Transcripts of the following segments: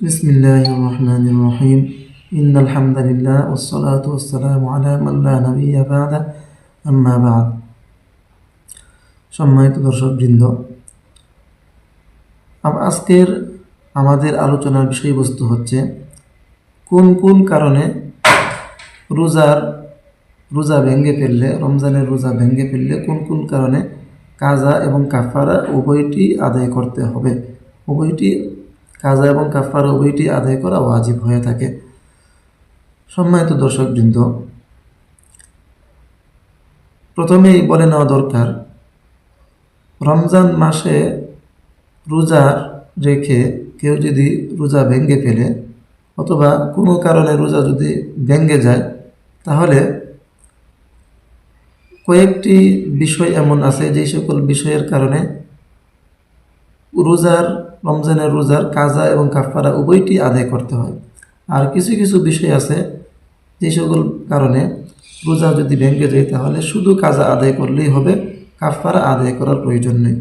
বিসমিল্লাহির রহমানির রহিম ইন্নাল হামদুলিল্লাহ ওয়াস সালাতু ওয়াস সালামু আলা মান লা নাবিয়্যা বা'দা আম্মা বা'দ। সম্মানিত দর্শকবৃন্দ, আজকের আমাদের আলোচনার বিষয়বস্তু হচ্ছে কোন কোন কারণে রোজা ভেঙে ফেললে, রমজানের রোজা ভেঙে ফেললে কোন কোন কারণে কাজা এবং কাফারা উভয়টি আদায় করতে হবে। কাজা এবং কাফারা উভয়টি আদায় করা ওয়াজিব হয়ে থাকে। সম্মানিত দর্শকবৃন্দ, প্রথমেই বলে নেওয়া দরকার, রমজান মাসে রোজা রেখে কেউ যদি রোজা ভেঙে ফেলে অথবা কোনো কারণে রোজা যদি ভেঙে যায়, তাহলে কয়েকটি বিষয় এমন আছে যে সকল বিষয়ের কারণে রমজানের রোজার কাজা এবং কাফারা উভয়টি আদায় করতে হয়। আর কিছু কিছু বিষয় আছে যে সকল কারণে রোজা যদি ভেঙে যায় তাহলে শুধু কাজা আদায় করলেই হবে, কাফারা আদায় করার প্রয়োজন নেই।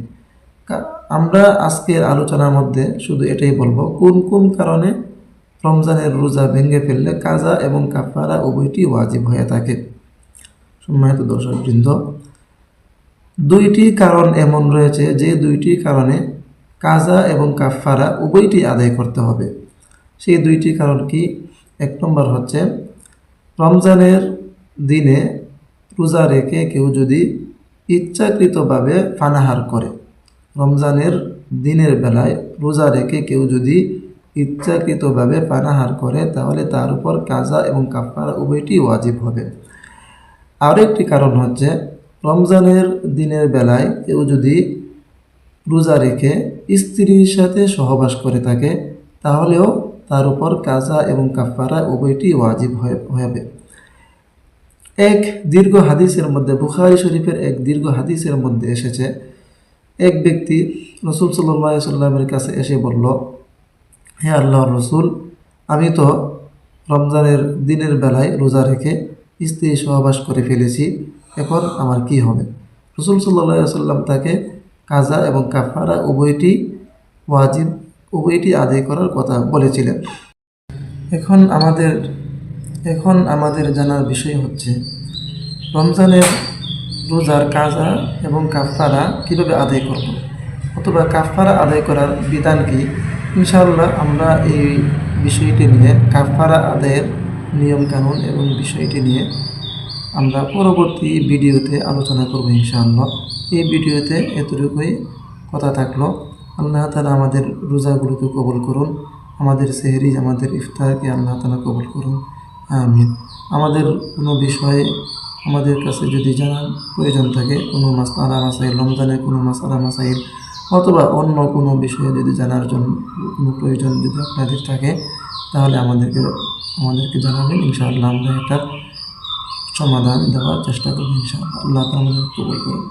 আমরা আজকের আলোচনার মধ্যে শুধু এটাই বলবো কোন কোন কারণে রমজানের রোজা ভেঙে ফেললে কাজা এবং কাফারা উভয়টি ওয়াজিব হয়ে থাকে। সম্মানিত দর্শকবৃন্দ, দুইটি কারণ এমন রয়েছে যে দুইটি কারণে কাজা এবং কাফারা উভয়টি আদায় করতে হবে। সেই দুইটি কারণ কি? এক নম্বর হচ্ছে, রমজানের দিনে রোজা রেখে কেউ যদি ইচ্ছাকৃতভাবে পানাহার করে, রমজানের দিনের বেলায় রোজা রেখে কেউ যদি ইচ্ছাকৃতভাবে পানাহার করে, তাহলে তার উপর কাজা এবং কাফারা উভয়টি ওয়াজিব হবে। আরও একটি কারণ হচ্ছে, রমজানের দিনের বেলায় কেউ যদি রোজা রেখে স্ত্রীর সাথে সহবাস করে থাকে, তাহলেও তার উপর কাজা এবং কাফারা উভয়টি ওয়াজিব হবে। এক দীর্ঘ হাদিসের মধ্যে, বুখারী শরীফের এক দীর্ঘ হাদিসের মধ্যে এসেছে, এক ব্যক্তি রাসূল সাল্লাল্লাহু আলাইহি ওয়াসাল্লামের কাছে এসে বলল, হে আল্লাহর রাসূল, আমি তো রমজানের দিনের বেলায় রোজা রেখে স্ত্রী সহবাস করে ফেলেছি, এখন আমার কি হবে? রাসূল সাল্লাল্লাহু আলাইহি ওয়াসাল্লাম তাকে কাজা এবং কাফারা উভয়টি ওয়াজিব, উভয়টি আদায় করার কথা বলেছিলেন। এখন আমাদের জানার বিষয় হচ্ছে, রমজানের রোজার কাজা এবং কাফারা কীভাবে আদায় করব, অথবা কাফারা আদায় করার বিধান কি। ইনশাআল্লাহ আমরা এই বিষয়টি নিয়ে, কাফারা আদায়ের নিয়মকানুন এবং বিষয়টি নিয়ে আমরা পরবর্তী ভিডিওতে আলোচনা করব ইনশাআল্লাহ। এই ভিডিওতে এতটুকুই কথা থাকলো। আল্লাহ তাআলা আমাদের রোজাগুলোকে কবুল করুন, আমাদের সেহরি, আমাদের ইফতারকে আল্লাহ তাআলা কবুল করুন, আমিন। আমাদের কোনো বিষয়ে আমাদের কাছে যদি জানার প্রয়োজন থাকে, কোনো মাসআলা মাসাইল, রমজানের কোনো মাসআলা মাসাইল অথবা অন্য কোনো বিষয়ে যদি জানার জন্য কোনো প্রয়োজন যদি আপনাদের থাকে, তাহলে আমাদেরকে জানাবেন। ইনশাআল্লাহ আমরা এটার সমাধান দেওয়ার চেষ্টা করব ইনশাআল্লাহ। আল্লাহ তাআলা আমাদের কবুল করুন।